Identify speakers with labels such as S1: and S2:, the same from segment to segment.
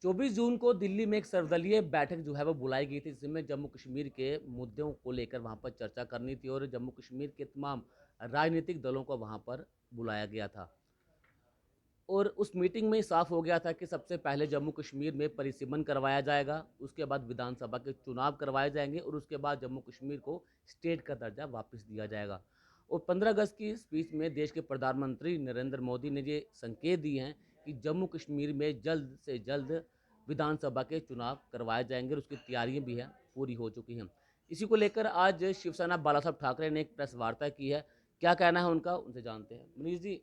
S1: 24 जून को दिल्ली में एक सर्वदलीय बैठक जो है वो बुलाई गई थी, जिसमें जम्मू कश्मीर के मुद्दों को लेकर वहाँ पर चर्चा करनी थी और जम्मू कश्मीर के तमाम राजनीतिक दलों को वहाँ पर बुलाया गया था। और उस मीटिंग में साफ हो गया था कि सबसे पहले जम्मू कश्मीर में परिसीमन करवाया जाएगा, उसके बाद विधानसभा के चुनाव करवाए जाएंगे और उसके बाद जम्मू कश्मीर को स्टेट का दर्जा वापस दिया जाएगा। और 15 अगस्त की स्पीच में देश के प्रधानमंत्री नरेंद्र मोदी ने ये संकेत दिए हैं कि जम्मू कश्मीर में जल्द से जल्द विधानसभा के चुनाव करवाए जाएंगे और उसकी तैयारियां भी हैं, पूरी हो चुकी हैं। इसी को लेकर आज शिवसेना बाला साहब ठाकरे ने एक प्रेस वार्ता की है। क्या कहना है उनका, उनसे जानते हैं। मनीष जी,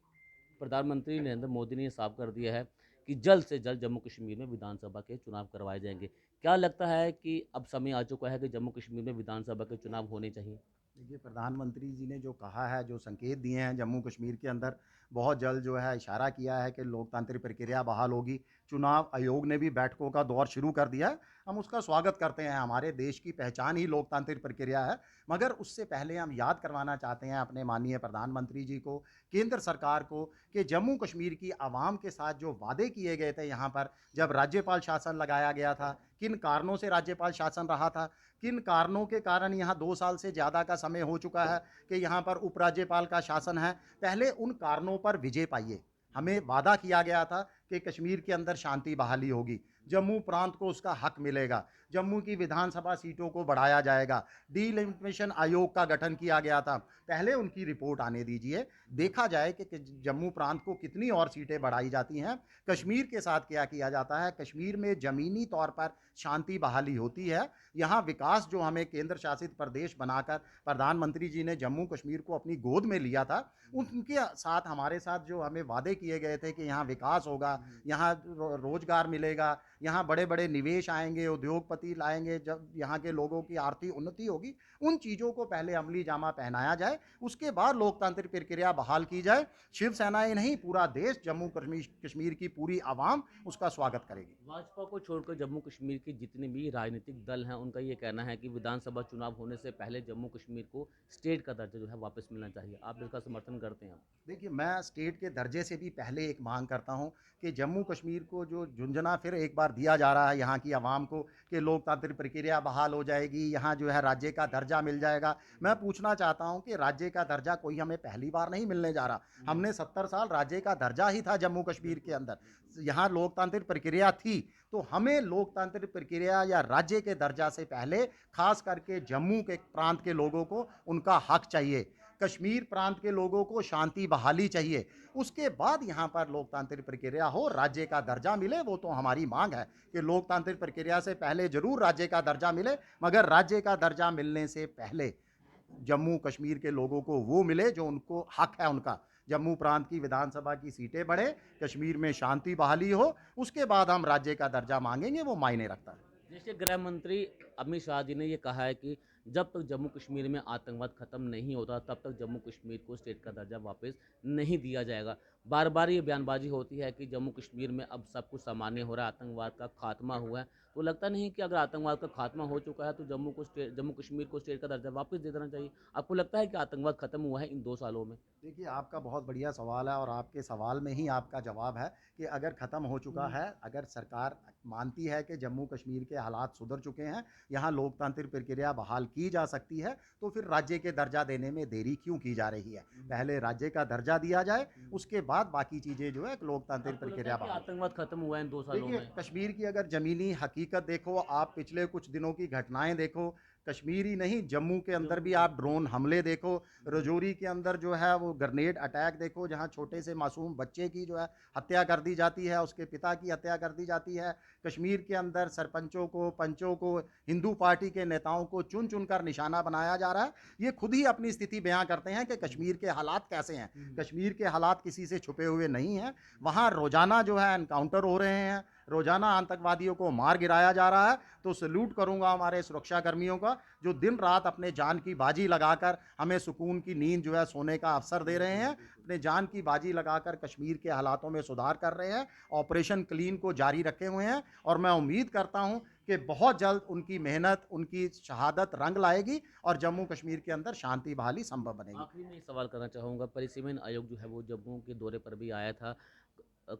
S1: प्रधानमंत्री नरेंद्र मोदी ने ये साफ कर दिया है कि जल्द से जल्द जम्मू कश्मीर में विधानसभा के चुनाव करवाए जाएंगे। क्या लगता है कि अब समय आ चुका है कि जम्मू कश्मीर में विधानसभा के चुनाव होने चाहिए?
S2: देखिए, प्रधानमंत्री जी ने जो कहा है, जो संकेत दिए हैं जम्मू कश्मीर के अंदर, बहुत जल्द जो है इशारा किया है कि लोकतांत्रिक प्रक्रिया बहाल होगी। चुनाव आयोग ने भी बैठकों का दौर शुरू कर दिया है। हम उसका स्वागत करते हैं। हमारे देश की पहचान ही लोकतांत्रिक प्रक्रिया है। मगर उससे पहले हम याद करवाना चाहते हैं अपने माननीय प्रधानमंत्री जी को, केंद्र सरकार को, कि जम्मू कश्मीर की आवाम के साथ जो वादे किए गए थे यहाँ पर, जब राज्यपाल शासन लगाया गया था, किन कारणों से राज्यपाल शासन रहा था, किन कारणों के कारण यहाँ 2 साल से ज़्यादा का समय हो चुका है कि यहाँ पर उपराज्यपाल का शासन है। पहले उन कारणों पर विजय पाइए। हमें वादा किया गया था कि कश्मीर के अंदर शांति बहाली होगी, जम्मू प्रांत को उसका हक मिलेगा, जम्मू की विधानसभा सीटों को बढ़ाया जाएगा, डीलिमिटेशन आयोग का गठन किया गया था। पहले उनकी रिपोर्ट आने दीजिए, देखा जाए कि जम्मू प्रांत को कितनी और सीटें बढ़ाई जाती हैं, कश्मीर के साथ क्या किया जाता है, कश्मीर में ज़मीनी तौर पर शांति बहाली होती है। यहाँ विकास जो हमें केंद्र शासित प्रदेश बनाकर प्रधानमंत्री जी ने जम्मू कश्मीर को अपनी गोद में लिया था, उनके साथ हमारे साथ जो हमें वादे किए गए थे कि यहाँ विकास होगा, यहाँ रोजगार मिलेगा, यहाँ बड़े बड़े निवेश आएंगे, उद्योगपति लाएंगे, जब यहाँ के लोगों की आर्थिक उन्नति होगी, उन चीज़ों को पहले अमली जामा पहनाया जाए, उसके बाद लोकतांत्रिक प्रक्रिया बहाल की जाए। शिवसेना ही नहीं, पूरा देश, जम्मू कश्मीर की पूरी आवाम उसका स्वागत करेगी।
S1: भाजपा को छोड़कर जम्मू कश्मीर के जितने भी राजनीतिक दल हैं, उनका ये कहना है कि विधानसभा चुनाव होने से पहले जम्मू कश्मीर को स्टेट का दर्जा जो है वापस मिलना चाहिए। आप इसका समर्थन करते हैं?
S2: देखिए, मैं स्टेट के दर्जे से भी पहले एक मांग करता हूँ कि जम्मू कश्मीर को जो झुंझुना फिर एक बार दिया जा रहा है यहाँ की आवाम को, कि लोकतांत्रिक प्रक्रिया बहाल हो जाएगी, यहाँ जो है राज्य का दर्जा मिल जाएगा। मैं पूछना चाहता हूँ कि राज्य का दर्जा कोई हमें पहली बार नहीं मिलने जा रहा। हमने 70 साल राज्य का दर्जा ही था जम्मू कश्मीर के अंदर, यहाँ लोकतांत्रिक प्रक्रिया थी। तो हमें लोकतांत्रिक प्रक्रिया या राज्य के दर्जा से पहले खास करके जम्मू के प्रांत के लोगों को उनका हक चाहिए, कश्मीर प्रांत के लोगों को शांति बहाली चाहिए। उसके बाद यहाँ पर लोकतांत्रिक प्रक्रिया हो, राज्य का दर्जा मिले, वो तो हमारी मांग है कि लोकतांत्रिक प्रक्रिया से पहले जरूर राज्य का दर्जा मिले, मगर राज्य का दर्जा मिलने से पहले जम्मू कश्मीर के लोगों को वो मिले जो उनको हक है उनका। जम्मू प्रांत की विधानसभा की सीटें बढ़े, कश्मीर में शांति बहाली हो, उसके बाद हम राज्य का दर्जा मांगेंगे, वो मायने रखता है।
S1: जैसे गृह मंत्री अमित शाह जी ने ये कहा है कि जब तक जम्मू कश्मीर में आतंकवाद खत्म नहीं होता, तब तक जम्मू कश्मीर को स्टेट का दर्जा वापस नहीं दिया जाएगा। बार बार ये बयानबाजी होती है कि जम्मू कश्मीर में अब सब कुछ सामान्य हो रहा है, आतंकवाद का खात्मा हुआ है। तो लगता नहीं कि अगर आतंकवाद का खात्मा हो चुका है तो जम्मू कश्मीर को स्टेट का दर्जा वापस दे देना चाहिए? आपको लगता है कि आतंकवाद खत्म हुआ है इन 2 सालों में?
S2: देखिए, आपका बहुत बढ़िया सवाल है और आपके सवाल में ही आपका जवाब है कि अगर ख़त्म हो चुका है, अगर सरकार मानती है कि जम्मू कश्मीर के हालात सुधर चुके हैं, यहाँ लोकतांत्रिक प्रक्रिया बहाल की जा सकती है, तो फिर राज्य के दर्जा देने में देरी क्यों की जा रही है? पहले राज्य का दर्जा दिया जाए, उसके बाद बाकी चीज़ें जो है लोकतांत्रिक
S1: आपको लगता है
S2: प्रक्रिया
S1: कि
S2: बहाल।
S1: आतंकवाद खत्म हुआ है इन 2 सालों
S2: देखिए,
S1: में?
S2: कश्मीर की अगर ज़मीनी हकीकत देखो, आप पिछले कुछ दिनों की घटनाएँ देखो, कश्मीर ही नहीं, जम्मू के अंदर भी आप ड्रोन हमले देखो, रजौरी के अंदर जो है वो ग्रेनेड अटैक देखो, जहाँ छोटे से मासूम बच्चे की जो है हत्या कर दी जाती है, उसके पिता की हत्या कर दी जाती है। कश्मीर के अंदर सरपंचों को, पंचों को, हिंदू पार्टी के नेताओं को चुन-चुन कर निशाना बनाया जा रहा है। ये खुद ही अपनी स्थिति बयाँ करते हैं कि कश्मीर के हालात कैसे हैं। कश्मीर के हालात किसी से छुपे हुए नहीं हैं। वहाँ रोज़ाना जो है एनकाउंटर हो रहे हैं, रोज़ाना आतंकवादियों को मार गिराया जा रहा है। तो सैल्यूट करूँगा हमारे सुरक्षा कर्मियों का, जो दिन रात अपने जान की बाजी लगाकर हमें सुकून की नींद जो है सोने का अवसर दे रहे हैं, अपने जान की बाजी लगाकर कश्मीर के हालातों में सुधार कर रहे हैं, ऑपरेशन क्लीन को जारी रखे हुए हैं। और मैं उम्मीद करता हूँ कि बहुत जल्द उनकी मेहनत, उनकी शहादत रंग लाएगी और जम्मू कश्मीर के अंदर शांति बहाली संभव बनेगी।
S1: आखिरी में एक सवाल करना चाहूँगा, परिसीमन आयोग जो है वो जम्मू के दौरे पर भी आया था।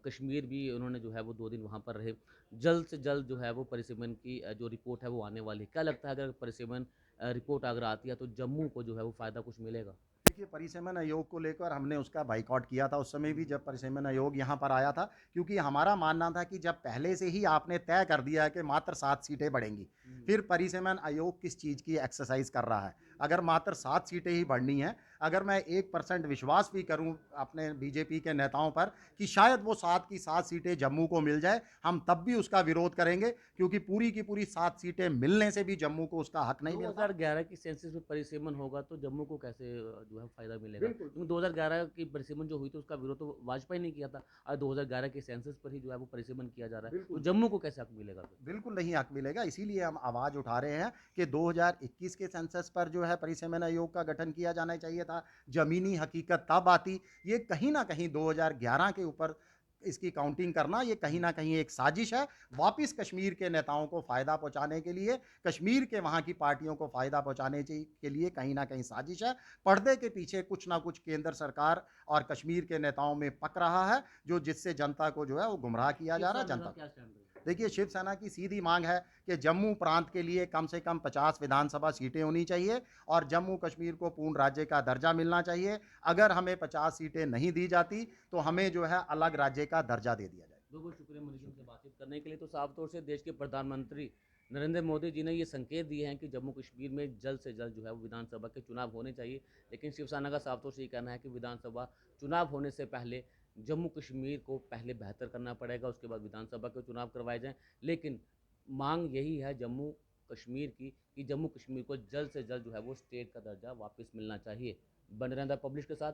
S1: कश्मीर भी उन्होंने जो है वो 2 दिन वहाँ पर रहे। जल्द से जल्द जो है वो परिसीमन की जो रिपोर्ट है वो आने वाली है। क्या लगता है अगर परिसीमन रिपोर्ट अगर आती है तो जम्मू को जो है वो फ़ायदा कुछ मिलेगा?
S2: देखिए, परिसीमन आयोग को लेकर हमने उसका बाइकआउट किया था उस समय भी जब परिसीमन आयोग यहाँ पर आया था, क्योंकि हमारा मानना था कि जब पहले से ही आपने तय कर दिया है कि मात्र 7 सीटें बढ़ेंगी, फिर परिसीमन आयोग किस चीज़ की एक्सरसाइज़ कर रहा है। अगर मात्र 7 सीटें ही बढ़नी हैं, अगर मैं 1% विश्वास भी करूँ अपने बीजेपी के नेताओं पर कि शायद वो 7 की 7 सीटें जम्मू को मिल जाए, हम तब भी उसका विरोध करेंगे, क्योंकि पूरी की पूरी 7 सीटें मिलने से भी जम्मू को उसका हक नहीं मिलता।
S1: 2011 की सेंसस में परिसीमन होगा तो जम्मू को कैसे जो है फ़ायदा मिलेगा?
S2: बिल्कुल।
S1: क्योंकि 2011 की परिसीमन जो हुई थी उसका विरोध तो वाजपेयी ने किया था। आज 2011 के सेंसस पर ही जो है वो परिसीमन किया जा रहा है। तो
S2: बिल्कुल।
S1: जम्मू को कैसे हक मिलेगा फिर?
S2: बिल्कुल नहीं हक मिलेगा, इसीलिए हम आवाज़ उठा रहे हैं कि 2021 के सेंसस पर जो है परिसीमन आयोग का गठन किया जाना चाहिए था। ज़मीनी हकीकत तब आती, ये कहीं न कहीं 2011 के ऊपर इसकी काउंटिंग करना, ये कहीं न कहीं एक साजिश है। वापिस कश्मीर के नेताओं को फ़ायदा पहुँचाने के लिए, कश्मीर के वहाँ की पार्टियों को फ़ायदा पहुँचाने के लिए कहीं न कहीं साजिश है। पर्दे के पीछे कुछ न कुछ केंद्र सरकार और कश्मीर के नेताओं में पक रहा है, जो जिससे जनता को जो है वो गुमराह किया जा रहा है,
S1: शिवसेना का
S2: जनता
S1: क्या स्टैंड रहेगा?
S2: देखिए, शिवसेना की सीधी मांग है कि जम्मू प्रांत के लिए कम से कम 50 विधानसभा सीटें होनी चाहिए और जम्मू कश्मीर को पूर्ण राज्य का दर्जा मिलना चाहिए। अगर हमें 50 सीटें नहीं दी जाती, तो हमें जो है अलग राज्य का दर्जा दे दिया जाए।
S1: बहुत बहुत शुक्रिया मनीष हमसे बातचीत करने के लिए। तो साफ तौर से देश के प्रधानमंत्री नरेंद्र मोदी जी ने ये संकेत दिए हैं कि जम्मू कश्मीर में जल्द से जल्द जो है वो विधानसभा के चुनाव होने चाहिए। लेकिन शिवसेना का साफ तौर से ये कहना है कि विधानसभा चुनाव होने से पहले जम्मू कश्मीर को पहले बेहतर करना पड़ेगा, उसके बाद विधानसभा के चुनाव करवाए जाएँ। लेकिन मांग यही है जम्मू कश्मीर की कि जम्मू कश्मीर को जल्द से जल्द जो है वो स्टेट का दर्जा वापस मिलना चाहिए। बने रहें द पब्लिश के साथ।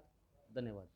S1: धन्यवाद।